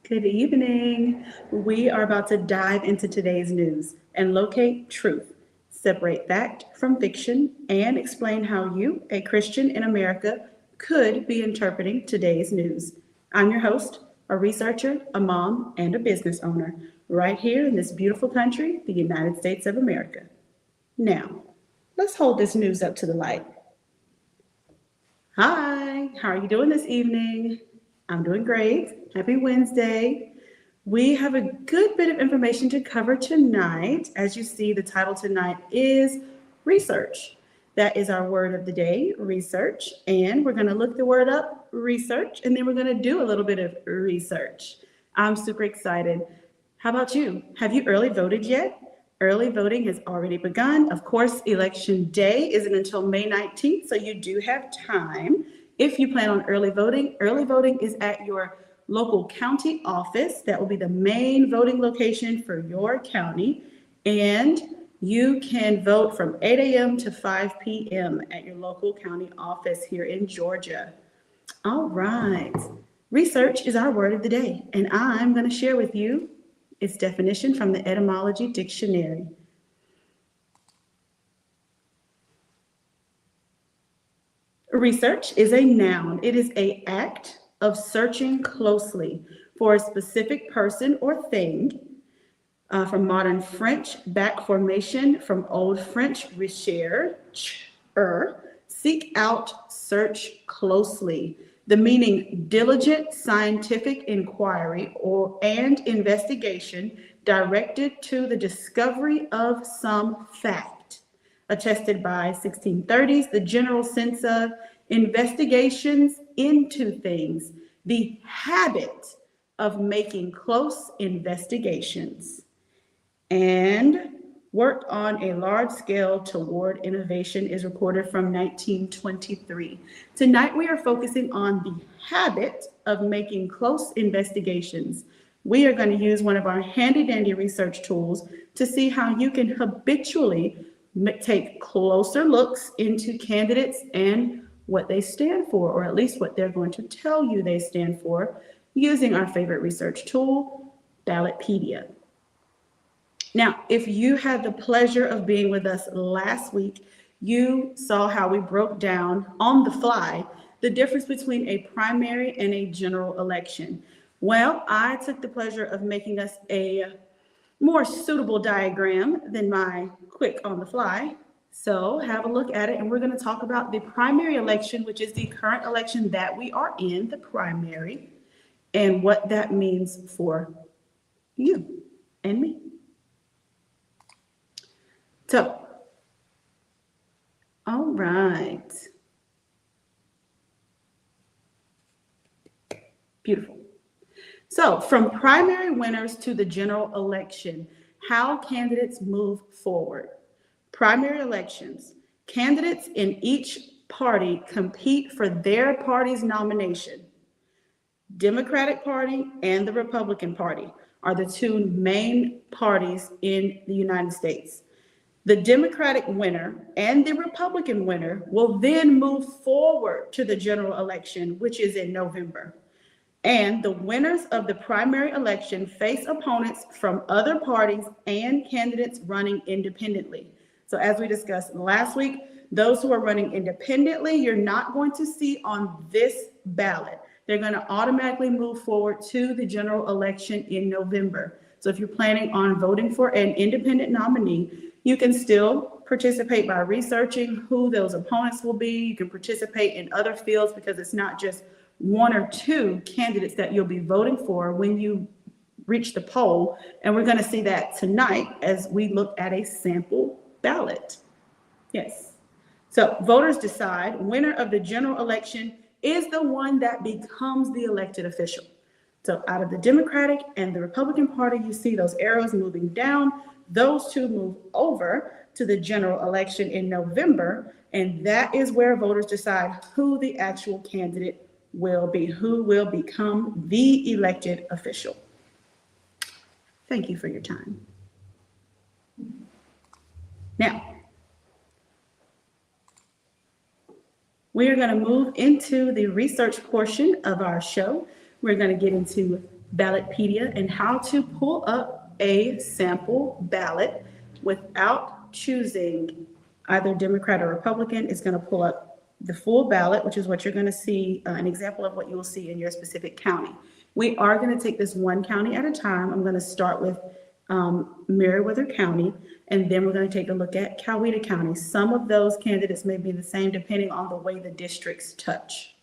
Good evening. We are about to dive into today's news and locate truth, separate fact from fiction, and explain how you, a Christian in America, could be interpreting today's news. I'm your host, a researcher, a mom, and a business owner, right here in this beautiful country, the United States of America. Now, let's hold this news up to the light. Hi, how are you doing this evening? I'm doing great. Happy Wednesday. We have a good bit of information to cover tonight. As you see, the title tonight is research. That is our word of the day, research. And we're going to look the word up, research, and then we're going to do a little bit of research. I'm super excited. How about you? Have you early voted yet? Early voting has already begun. Of course, election day isn't until May 19th, so you do have time. If you plan on early voting is at your local county office. That will be the main voting location for your county. And you can vote from 8 a.m. to 5 p.m. at your local county office here in Georgia. All right. Research is our word of the day, and I'm going to share with you its definition from the Etymology Dictionary. Research is a noun. It is an act of searching closely for a specific person or thing. From modern French, back formation, from Old French, recherche, seek out, search closely. The meaning diligent scientific inquiry and investigation directed to the discovery of some fact. Attested by 1630s, the general sense of investigations into things, the habit of making close investigations, and work on a large scale toward innovation is recorded from 1923. Tonight we are focusing on the habit of making close investigations. We are going to use one of our handy dandy research tools to see how you can habitually take closer looks into candidates and what they stand for, or at least what they're going to tell you they stand for, using our favorite research tool, Ballotpedia. Now, if you had the pleasure of being with us last week, you saw how we broke down on the fly the difference between a primary and a general election. Well, I took the pleasure of making us a more suitable diagram than my quick on the fly. So have a look at it, and we're going to talk about the primary election, which is the current election that we are in, the primary, and what that means for you and me. So, all right. Beautiful. So, from primary winners to the general election, how candidates move forward. Primary elections. Candidates in each party compete for their party's nomination. Democratic Party and the Republican Party are the two main parties in the United States. The Democratic winner and the Republican winner will then move forward to the general election, which is in November. And the winners of the primary election face opponents from other parties and candidates running independently. So as we discussed last week, those who are running independently, you're not going to see on this ballot. They're going to automatically move forward to the general election in November. So if you're planning on voting for an independent nominee, you can still participate by researching who those opponents will be. You can participate in other fields because it's not just one or two candidates that you'll be voting for when you reach the poll. And we're going to see that tonight as we look at a sample ballot. Yes. So voters decide winner of the general election is the one that becomes the elected official. So out of the Democratic and the Republican Party, you see those arrows moving down. Those two move over to the general election in November, and that is where voters decide who the actual candidate will be, who will become the elected official. Thank you for your time. Now, we are going to move into the research portion of our show. We're going to get into Ballotpedia and how to pull up a sample ballot without choosing either Democrat or Republican. It's going to pull up the full ballot, which is what you're going to see, an example of what you will see in your specific county. We are going to take this one county at a time. I'm going to start with Meriwether County, and then we're going to take a look at Coweta County. Some of those candidates may be the same depending on the way the districts touch.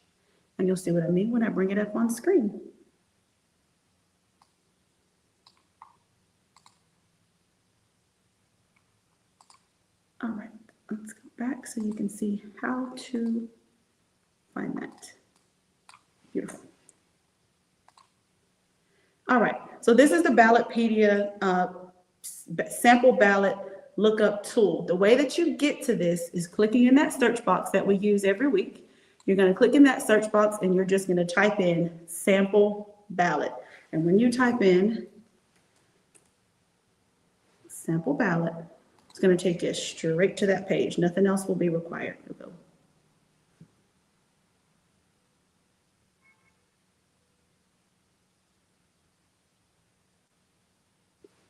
And you'll see what I mean when I bring it up on screen. All right, let's go back so you can see how to find that. Beautiful. All right, so this is the Ballotpedia sample ballot lookup tool. The way that you get to this is clicking in that search box that we use every week. You're going to click in that search box and you're just going to type in sample ballot. And when you type in sample ballot, it's going to take you straight to that page. Nothing else will be required. We'll go.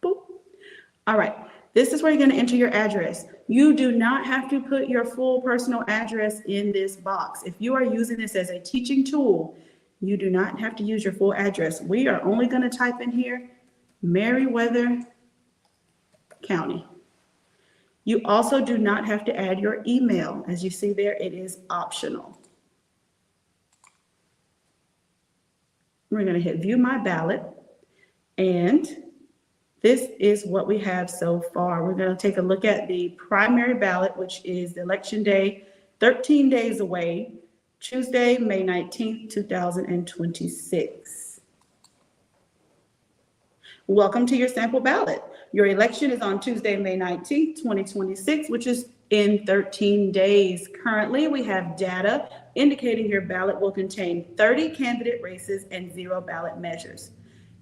Boop. All right. This is where you're going to enter your address. You do not have to put your full personal address in this box. If you are using this as a teaching tool, you do not have to use your full address. We are only going to type in here Meriwether County. You also do not have to add your email. As you see there, it is optional. We're going to hit view my ballot, and this is what we have so far. We're going to take a look at the primary ballot, which is the election day, 13 days away, Tuesday, May 19th, 2026. Welcome to your sample ballot. Your election is on Tuesday, May 19th, 2026, which is in 13 days. Currently, we have data indicating your ballot will contain 30 candidate races and 0 ballot measures.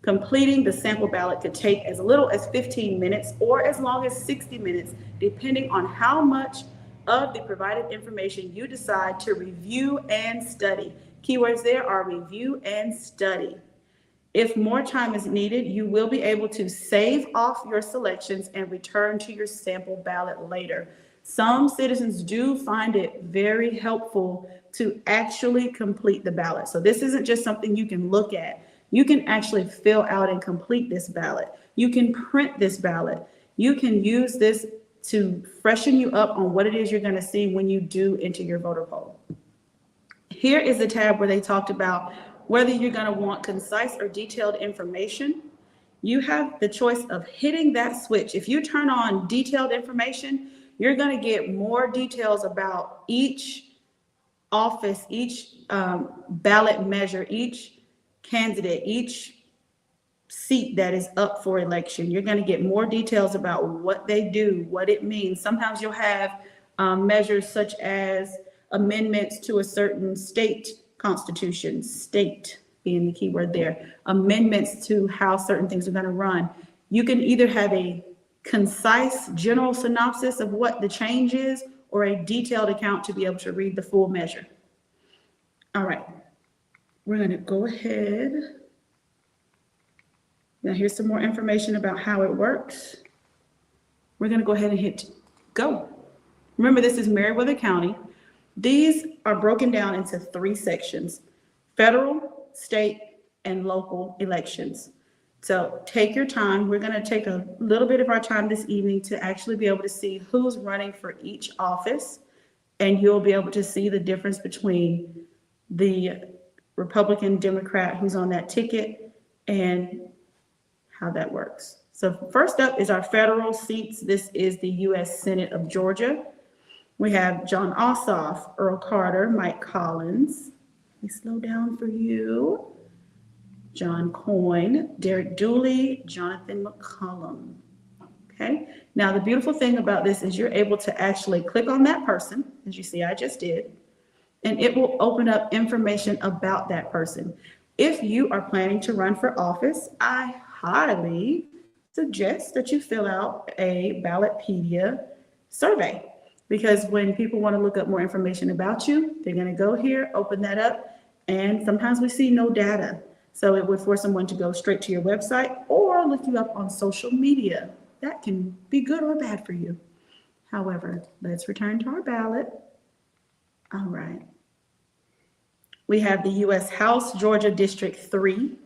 Completing the sample ballot could take as little as 15 minutes or as long as 60 minutes, depending on how much of the provided information you decide to review and study. Keywords there are review and study. If more time is needed, you will be able to save off your selections and return to your sample ballot later. Some citizens do find it very helpful to actually complete the ballot. So this isn't just something you can look at. You can actually fill out and complete this ballot. You can print this ballot. You can use this to freshen you up on what it is you're going to see when you do enter your voter poll. Here is the tab where they talked about whether you're going to want concise or detailed information. You have the choice of hitting that switch. If you turn on detailed information, you're going to get more details about each office, each ballot measure, each candidate, each seat that is up for election. You're going to get more details about what they do, what it means. Sometimes you'll have measures such as amendments to a certain state constitution, state being the key word there, amendments to how certain things are going to run. You can either have a concise general synopsis of what the change is or a detailed account to be able to read the full measure. All right, we're going to go ahead. Now here's some more information about how it works. We're going to go ahead and hit go. Remember, this is Meriwether County. These are broken down into 3 sections: federal, state, and local elections. So take your time. We're going to take a little bit of our time this evening to actually be able to see who's running for each office, and you'll be able to see the difference between the Republican, Democrat who's on that ticket and how that works. So first up is our federal seats. This is the U.S. Senate of Georgia. We have John Ossoff, Earl Carter, Mike Collins. Let me slow down for you. John Coyne, Derek Dooley, Jonathan McCollum. Okay. Now the beautiful thing about this is you're able to actually click on that person, as you see I just did, and it will open up information about that person. If you are planning to run for office, I highly suggest that you fill out a Ballotpedia survey, because when people want to look up more information about you, they're going to go here, open that up, and sometimes we see no data. So it would force someone to go straight to your website or look you up on social media. That can be good or bad for you. However, let's return to our ballot. All right. We have the U.S. House, Georgia District 3.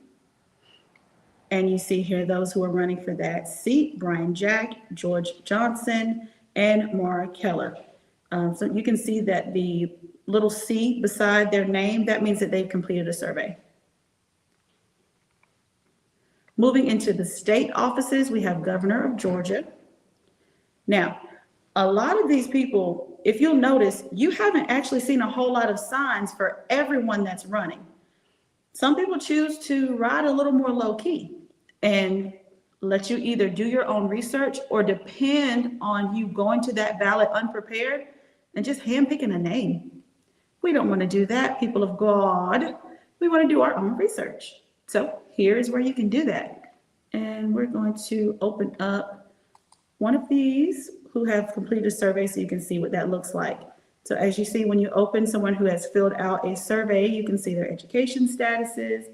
And you see here those who are running for that seat: Brian Jack, George Johnson, and Maura Keller. So you can see that the little C beside their name, that means that they've completed a survey. Moving into the state offices, we have Governor of Georgia. Now, a lot of these people, if you'll notice, you haven't actually seen a whole lot of signs for everyone that's running. Some people choose to ride a little more low key and let you either do your own research or depend on you going to that ballot unprepared and just handpicking a name. We don't want to do that, people of God. We want to do our own research. So here is where you can do that. And we're going to open up one of these who have completed a survey so you can see what that looks like. So as you see, when you open someone who has filled out a survey, you can see their education statuses.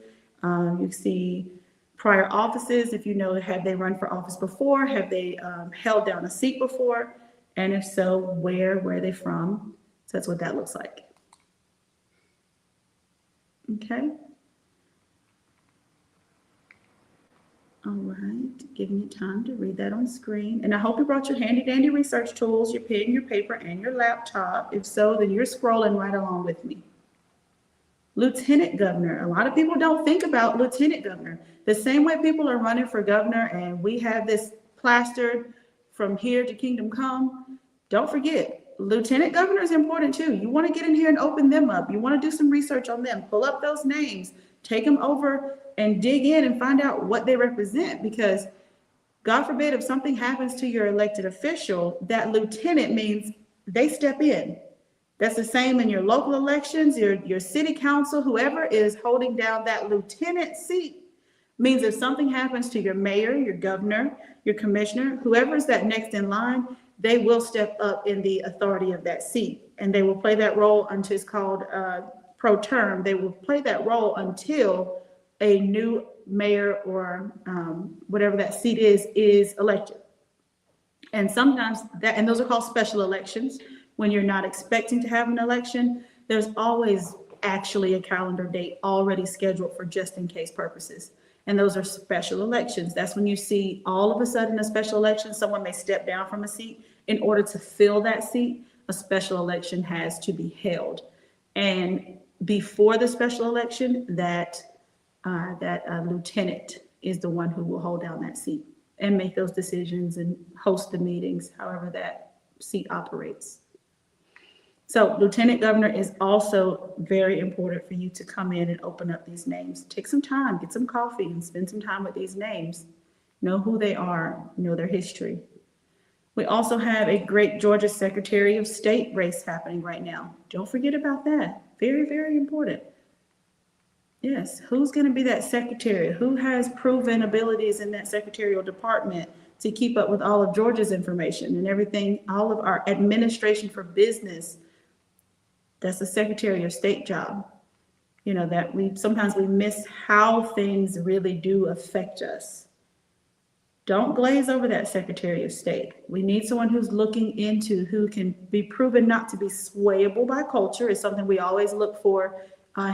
You see prior offices, if you know, have they run for office before? Have they held down a seat before? And if so, where are they from? So that's what that looks like. Okay. All right, giving you time to read that on screen. And I hope you brought your handy dandy research tools, your pen, your paper, and your laptop. If so, then you're scrolling right along with me. Lieutenant governor. A lot of people don't think about lieutenant governor. The same way people are running for governor and we have this plastered from here to kingdom come, don't forget, lieutenant governor is important too. You want to get in here and open them up. You want to do some research on them, pull up those names, take them over and dig in and find out what they represent, because God forbid if something happens to your elected official, that lieutenant means they step in. That's the same in your local elections, your city council, whoever is holding down that lieutenant seat means if something happens to your mayor, your governor, your commissioner, whoever is that next in line, they will step up in the authority of that seat. And they will play that role until it's called pro term. They will play that role until a new mayor or whatever that seat is elected. And sometimes that, and those are called special elections. When you're not expecting to have an election, there's always actually a calendar date already scheduled for just in case purposes. And those are special elections. That's when you see all of a sudden a special election, someone may step down from a seat. In order to fill that seat, a special election has to be held. And before the special election, that lieutenant is the one who will hold down that seat and make those decisions and host the meetings, however that seat operates. So lieutenant governor is also very important for you to come in and open up these names. Take some time, get some coffee and spend some time with these names. Know who they are, know their history. We also have a great Georgia Secretary of State race happening right now. Don't forget about that. Very, very important. Yes, who's going to be that secretary? Who has proven abilities in that secretarial department to keep up with all of Georgia's information and everything, all of our administration for business? That's the Secretary of State job. You know, that sometimes we miss how things really do affect us. Don't glaze over that Secretary of State. We need someone who's looking into, who can be proven not to be swayable by culture. Is something we always look for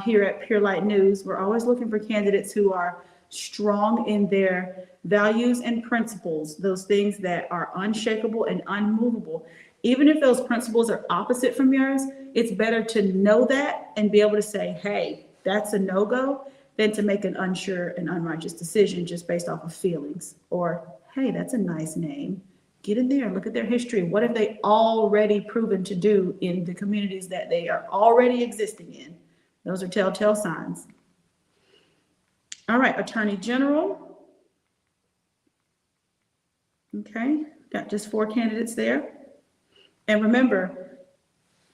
here at PureLight News. We're always looking for candidates who are strong in their values and principles, those things that are unshakable and unmovable. Even if those principles are opposite from yours, it's better to know that and be able to say, hey, that's a no-go, than to make an unsure and unrighteous decision just based off of feelings. Or, hey, that's a nice name. Get in there, look at their history. What have they already proven to do in the communities that they are already existing in? Those are telltale signs. All right, Attorney General. Okay, got just 4 candidates there. And remember,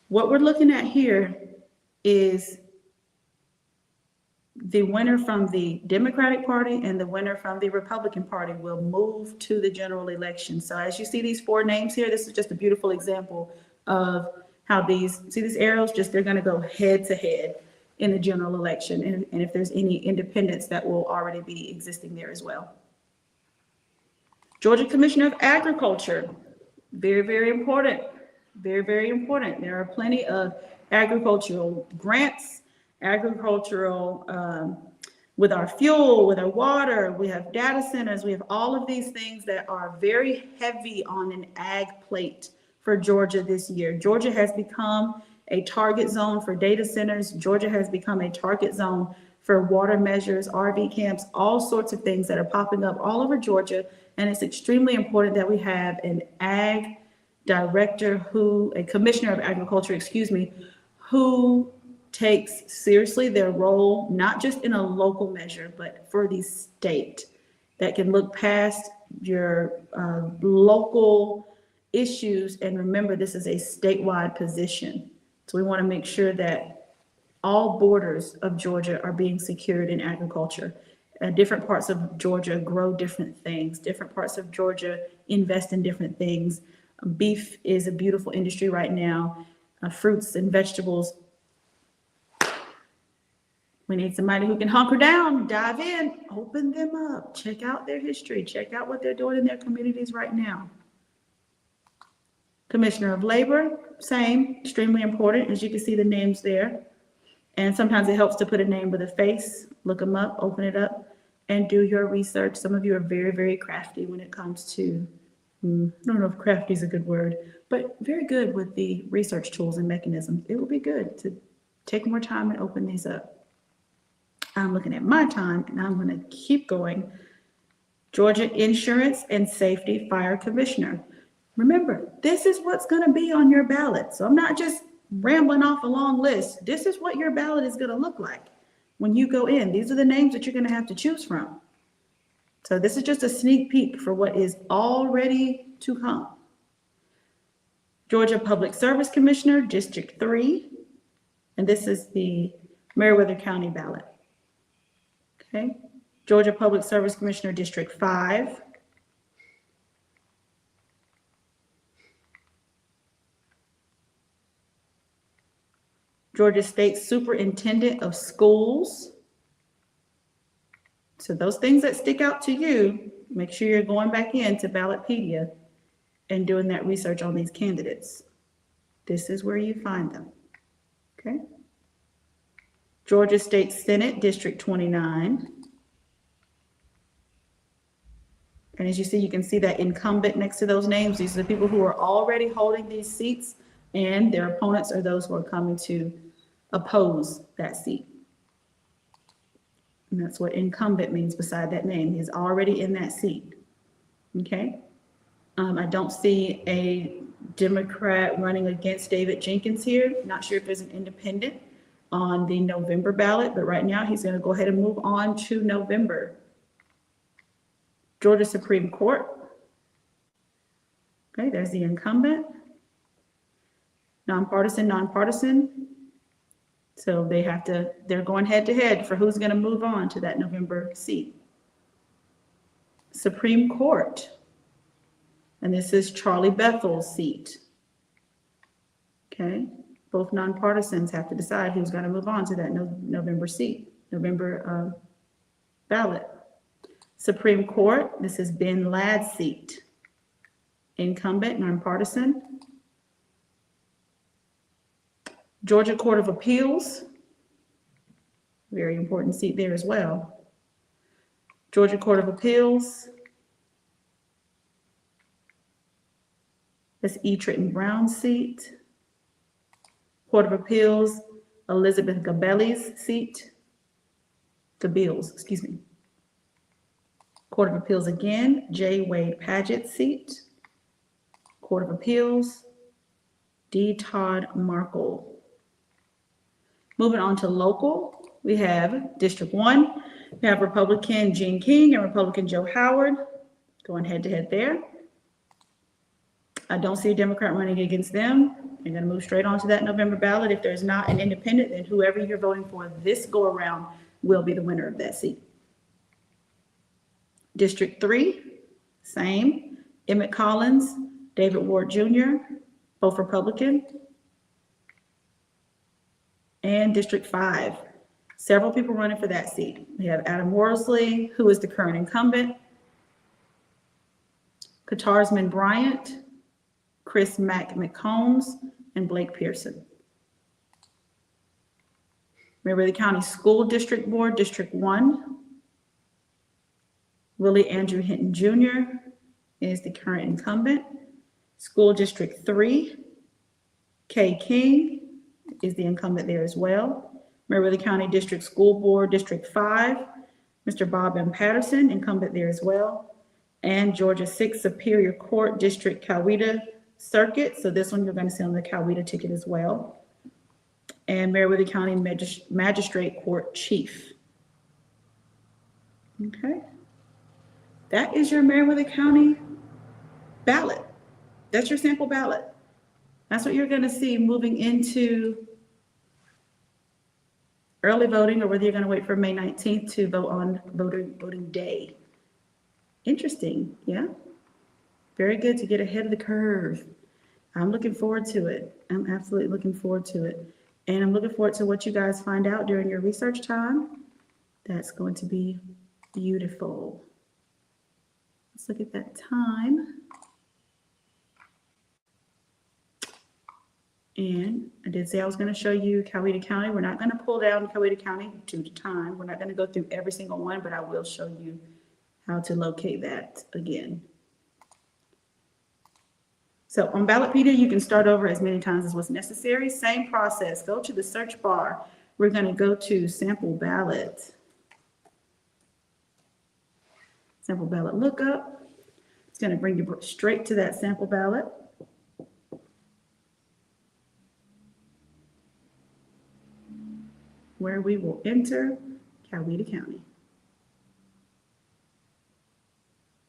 what we're looking at here is the winner from the Democratic Party and the winner from the Republican Party will move to the general election. So as you see these 4 names here, this is just a beautiful example of how these arrows, they're going to go head to head. in the general election, and if there's any independents that will already be existing there as well. Georgia Commissioner of Agriculture, very, very important. Very, very important. There are plenty of agricultural grants, agricultural, with our fuel, with our water, we have data centers, we have all of these things that are very heavy on an ag plate for Georgia this year. Georgia has become a target zone for data centers. Georgia has become a target zone for water measures, RV camps, all sorts of things that are popping up all over Georgia. And it's extremely important that we have an ag director a commissioner of agriculture, who takes seriously their role, not just in a local measure, but for the state, that can look past your local issues. And remember, this is a statewide position. So we want to make sure that all borders of Georgia are being secured in agriculture. Different parts of Georgia grow different things. Different parts of Georgia invest in different things. Beef is a beautiful industry right now. Fruits and vegetables. We need somebody who can hunker down, dive in, open them up, check out their history, check out what they're doing in their communities right now. Commissioner of Labor, same, extremely important. As you can see the names there. And sometimes it helps to put a name with a face, look them up, open it up, and do your research. Some of you are very, very crafty when it comes to, I don't know if crafty is a good word, but very good with the research tools and mechanisms. It will be good to take more time and open these up. I'm looking at my time and I'm going to keep going. Georgia Insurance and Safety Fire Commissioner. Remember, this is what's going to be on your ballot. So I'm not just rambling off a long list. This is what your ballot is going to look like when you go in. These are the names that you're going to have to choose from. So this is just a sneak peek for what is already to come. Georgia Public Service Commissioner, District 3. And this is the Meriwether County ballot. Okay. Georgia Public Service Commissioner, District 5. Georgia State Superintendent of Schools. So those things that stick out to you, make sure you're going back into Ballotpedia and doing that research on these candidates. This is where you find them. Okay. Georgia State Senate, District 29. And as you see, you can see that incumbent next to those names. These are the people who are already holding these seats, and their opponents are those who are coming to oppose that seat. And that's what incumbent means beside that name. He's already in that seat. Okay. I don't see a Democrat running against David Jenkins here. Not sure if there's an independent on the November ballot, but right now he's going to go ahead and move on to November. Georgia Supreme Court. Okay, there's the incumbent. Nonpartisan. So they're going head to head for who's going to move on to that November seat. Supreme Court. And this is Charlie Bethel's seat. Okay, both nonpartisans have to decide who's going to move on to that November seat, November ballot. Supreme Court, this is Ben Ladd's seat. Incumbent, nonpartisan. Georgia Court of Appeals, very important seat there as well. Georgia Court of Appeals. That's E. Trenton Brown's seat. Court of Appeals, Elizabeth Gabelli's seat. Excuse me. Court of Appeals again, J. Wade Padgett's seat. Court of Appeals, D. Todd Markle. Moving on to local, we have District 1. We have Republican Gene King and Republican Joe Howard going head to head there. I don't see a Democrat running against them. You're going to move straight on to that November ballot. If there's not an independent, then whoever you're voting for this go around will be the winner of that seat. District 3, same. Emmett Collins, David Ward Jr., both Republican. And District 5, Several people running for that seat. We have Adam Worsley, who is the current incumbent, Katarsman Bryant, Chris McCombs, and Blake Pearson. Meriwether County School District Board, District 1, Willie Andrew Hinton Jr. is the current incumbent. School District 3, Kay King is the incumbent there as well. Meriwether County District School Board, District 5, Mr. Bob M. Patterson, incumbent there as well. And Georgia 6 Superior Court, District Coweta Circuit. So this one you're going to see on the Coweta ticket as well. And Meriwether County Magistrate Court Chief. Okay. That is your Meriwether County ballot. That's your sample ballot. That's what you're going to see moving into early voting, or whether you're going to wait for May 19th to vote on voting day. Interesting, yeah? Very good to get ahead of the curve. I'm looking forward to it. I'm absolutely looking forward to it. And I'm looking forward to what you guys find out during your research time. That's going to be beautiful. Let's look at that time. And I did say I was going to show you Coweta County. We're not going to pull down Coweta County due to time. We're not going to go through every single one, but I will show you how to locate that again. So on Ballotpedia, you can start over as many times as what's necessary. Same process. Go to the search bar. We're going to go to sample ballot. Sample ballot lookup. It's going to bring you straight to that sample ballot. Where we will enter Coweta County.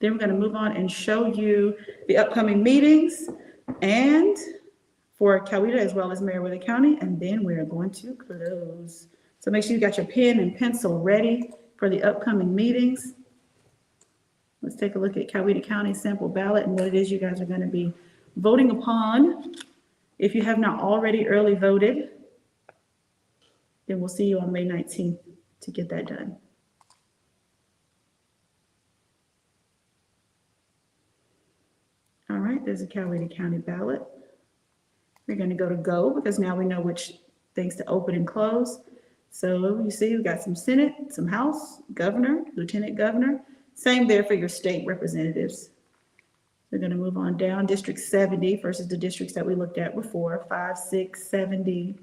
Then we're going to move on and show you the upcoming meetings and for Coweta as well as Meriwether County, and then we're going to close. So make sure you got your pen and pencil ready for the upcoming meetings. Let's take a look at Coweta County sample ballot and what it is you guys are going to be voting upon. If you have not already early voted, then we'll see you on May 19th to get that done. All right, there's a Coweta County ballot. We're going to go because now we know which things to open and close. So you see we've got some Senate, some House, Governor, Lieutenant Governor. Same there for your state representatives. We're going to move on down. District 70 versus the districts that we looked at before, 5, 6, 70,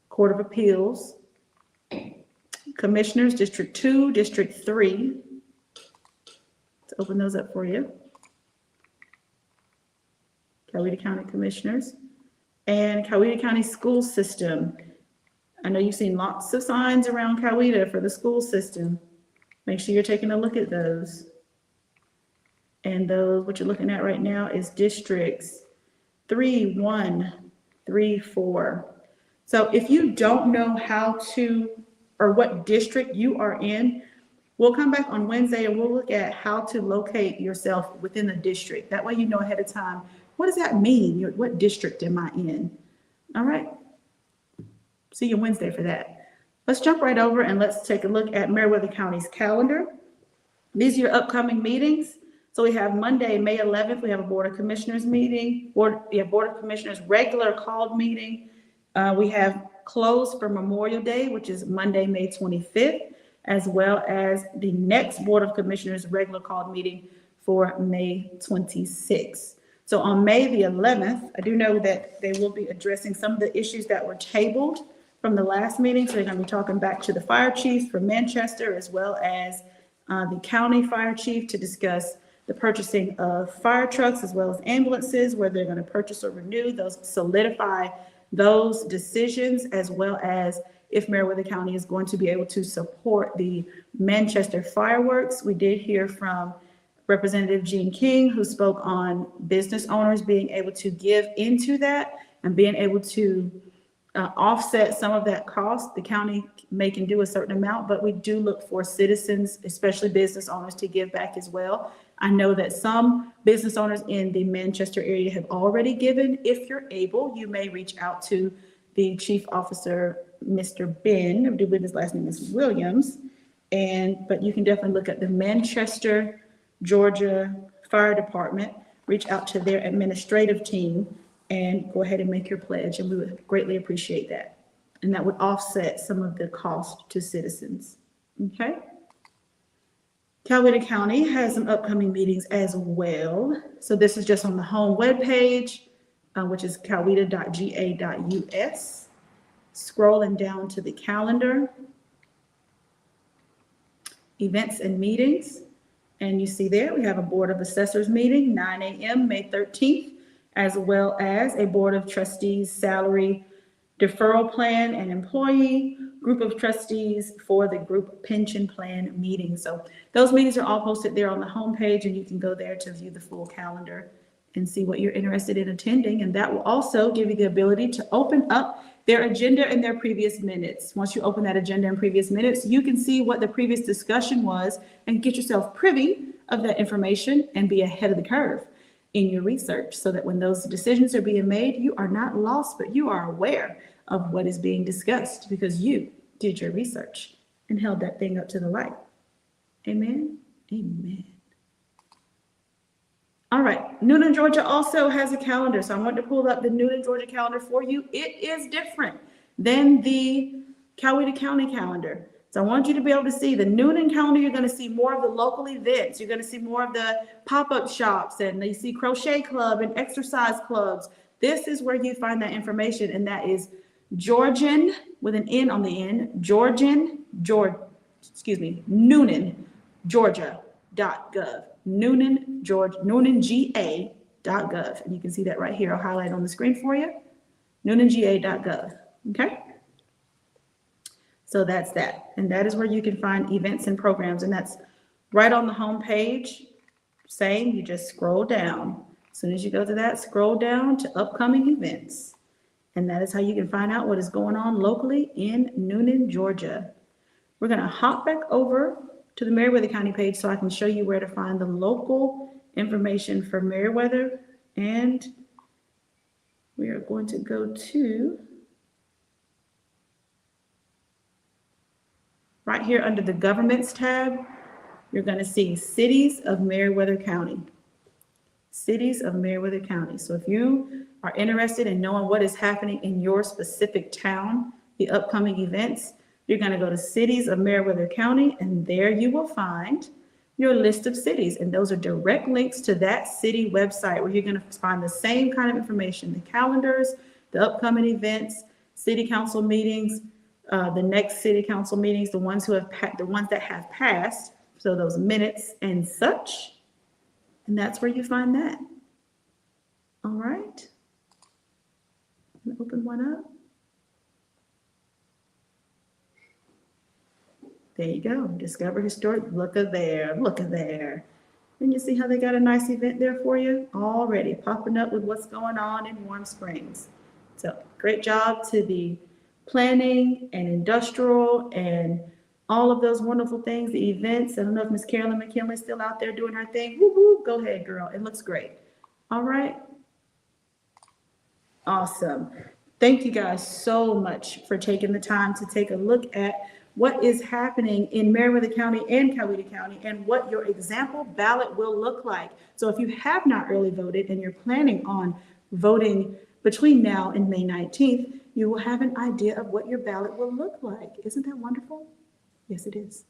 Court of Appeals. Commissioners, District 2, District 3. Let's open those up for you. Coweta County Commissioners. And Coweta County School System. I know you've seen lots of signs around Coweta for the school system. Make sure you're taking a look at those. And those, what you're looking at right now is districts 3, 1, 3, 4. So if you don't know how to, or what district you are in, we'll come back on Wednesday and we'll look at how to locate yourself within the district. That way you know ahead of time, what does that mean? What district am I in? All right. See you Wednesday for that. Let's jump right over and let's take a look at Meriwether County's calendar. These are your upcoming meetings. So we have Monday, May 11th, we have a Board of Commissioners meeting, Board of Commissioners regular called meeting. We have closed for Memorial Day, which is Monday, May 25th, as well as the next Board of Commissioners regular called meeting for May 26th. So on May the 11th, I do know that they will be addressing some of the issues that were tabled from the last meeting. So they're going to be talking back to the fire chiefs for Manchester, as well as the county fire chief to discuss the purchasing of fire trucks as well as ambulances, whether they're going to purchase or renew those, solidify those decisions, as well as if Meriwether County is going to be able to support the Manchester fireworks. We did hear from Representative Gene King, who spoke on business owners being able to give into that and being able to offset some of that cost. The county can do a certain amount, but we do look for citizens, especially business owners, to give back as well. I know that some business owners in the Manchester area have already given. If you're able, you may reach out to the chief officer Mr. Ben, I do believe his last name is Williams. But you can definitely look at the Manchester, Georgia Fire Department, reach out to their administrative team and go ahead and make your pledge. And we would greatly appreciate that. And that would offset some of the cost to citizens. Okay? Coweta County has some upcoming meetings as well. So this is just on the home webpage, which is coweta.ga.us. Scrolling down to the calendar, events and meetings. And you see there, we have a Board of Assessors meeting, 9 a.m., May 13th, as well as a Board of Trustees salary deferral plan and employee group of trustees for the group pension plan meeting. So those meetings are all posted there on the homepage, and you can go there to view the full calendar and see what you're interested in attending. And that will also give you the ability to open up their agenda and their previous minutes. Once you open that agenda and previous minutes, you can see what the previous discussion was and get yourself privy of that information and be ahead of the curve in your research, so that when those decisions are being made, you are not lost, but you are aware of what is being discussed because you did your research and held that thing up to the light. Amen. Amen. All right, Newnan, Georgia also has a calendar. So I want to pull up the Newnan, Georgia calendar for you. It is different than the Coweta County calendar. So I want you to be able to see the Newnan calendar. You're going to see more of the local events. You're going to see more of the pop-up shops, and you see crochet club and exercise clubs. This is where you find that information, and that is Georgian with an N on the end, Newnan, Georgia.gov. NewnanGA.gov. And you can see that right here. I'll highlight on the screen for you. NewnanGA.gov. Okay. So that's that. And that is where you can find events and programs. And that's right on the home page. Same, you just scroll down. As soon as you go to that, scroll down to upcoming events. And that is how you can find out what is going on locally in Newnan, Georgia. We're going to hop back over to the Meriwether County page so I can show you where to find the local information for Meriwether. And we are going to go to right here under the Governments tab. You're going to see Cities of Meriwether County. Cities of Meriwether County. So if you are interested in knowing what is happening in your specific town, the upcoming events, you're going to go to Cities of Meriwether County, and there you will find your list of cities. And those are direct links to that city website where you're going to find the same kind of information, the calendars, the upcoming events, city council meetings, the next city council meetings, the ones that have passed, so those minutes and such. And that's where you find that. All right. Open one up. There you go. Discover Historic. Look at there. Look at there. And you see how they got a nice event there for you already, popping up with what's going on in Warm Springs. So great job to the planning and industrial and all of those wonderful things, the events. I don't know if Miss Carolyn McKinley's still out there doing her thing. Woo-hoo. Go ahead, girl. It looks great. All right. Awesome. Thank you guys so much for taking the time to take a look at what is happening in Meriwether County and Coweta County and what your example ballot will look like. So if you have not early voted and you're planning on voting between now and May 19th, you will have an idea of what your ballot will look like. Isn't that wonderful? Yes, it is.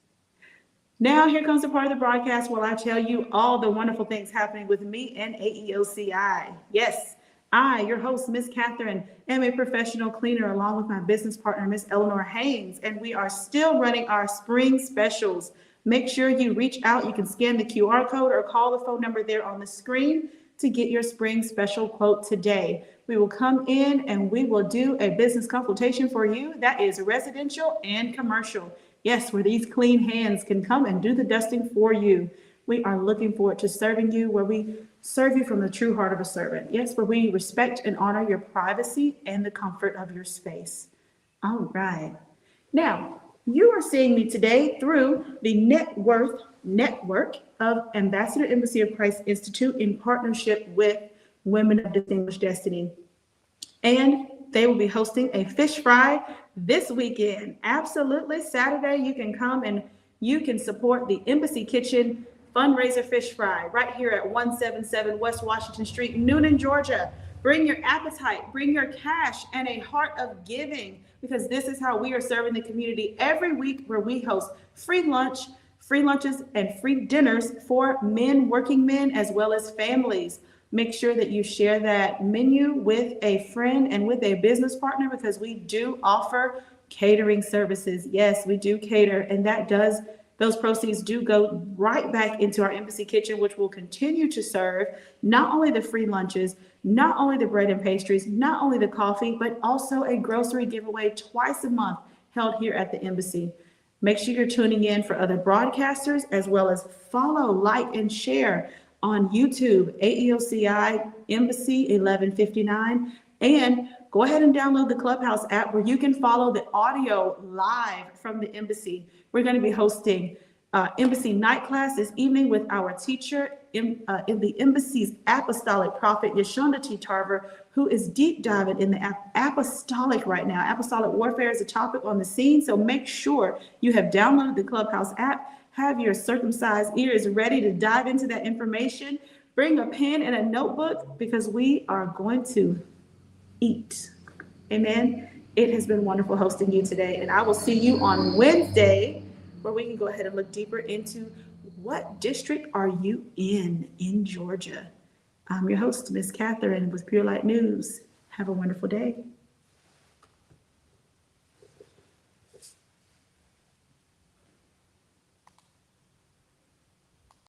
Now here comes the part of the broadcast where I tell you all the wonderful things happening with me and AEOCI. Yes, I, your host, Miss Katherine, am a professional cleaner along with my business partner, Miss Eleanor Haynes, and we are still running our spring specials. Make sure you reach out. You can scan the QR code or call the phone number there on the screen to get your spring special quote today. We will come in and we will do a business consultation for you that is residential and commercial. Yes, where these clean hands can come and do the dusting for you. We are looking forward to serving you where we serve you from the true heart of a servant. Yes, where we respect and honor your privacy and the comfort of your space. All right. Now, you are seeing me today through the Net Worth Network of Ambassador Embassy of Christ Institute in partnership with Women of Distinguished Destiny. And they will be hosting a fish fry this weekend. Absolutely. Saturday, you can come and you can support the Embassy Kitchen fundraiser fish fry right here at 177 West Washington Street, Noonan, Georgia. Bring your appetite, bring your cash, and a heart of giving, because this is how we are serving the community every week, where we host free lunches, and free dinners for men, working men, as well as families. Make sure that you share that menu with a friend and with a business partner, because we do offer catering services. Yes, we do cater, and those proceeds do go right back into our Embassy Kitchen, which will continue to serve not only the free lunches, not only the bread and pastries, not only the coffee, but also a grocery giveaway twice a month held here at the Embassy. Make sure you're tuning in for other broadcasters, as well as follow, like, and share on YouTube, AEOCI Embassy 1159, and go ahead and download the Clubhouse app, where you can follow the audio live from the Embassy. We're going to be hosting Embassy Night Class this evening with our teacher in the Embassy's Apostolic Prophet, Yeshonda T. Tarver, who is deep diving in the apostolic right now. Apostolic warfare is a topic on the scene, so make sure you have downloaded the Clubhouse app, have your circumcised ears ready to dive into that information. Bring a pen and a notebook, because we are going to eat. Amen. It has been wonderful hosting you today, and I will see you on Wednesday, where we can go ahead and look deeper into what district are you in Georgia. I'm your host, Miss Katherine, with PureLight News. Have a wonderful day.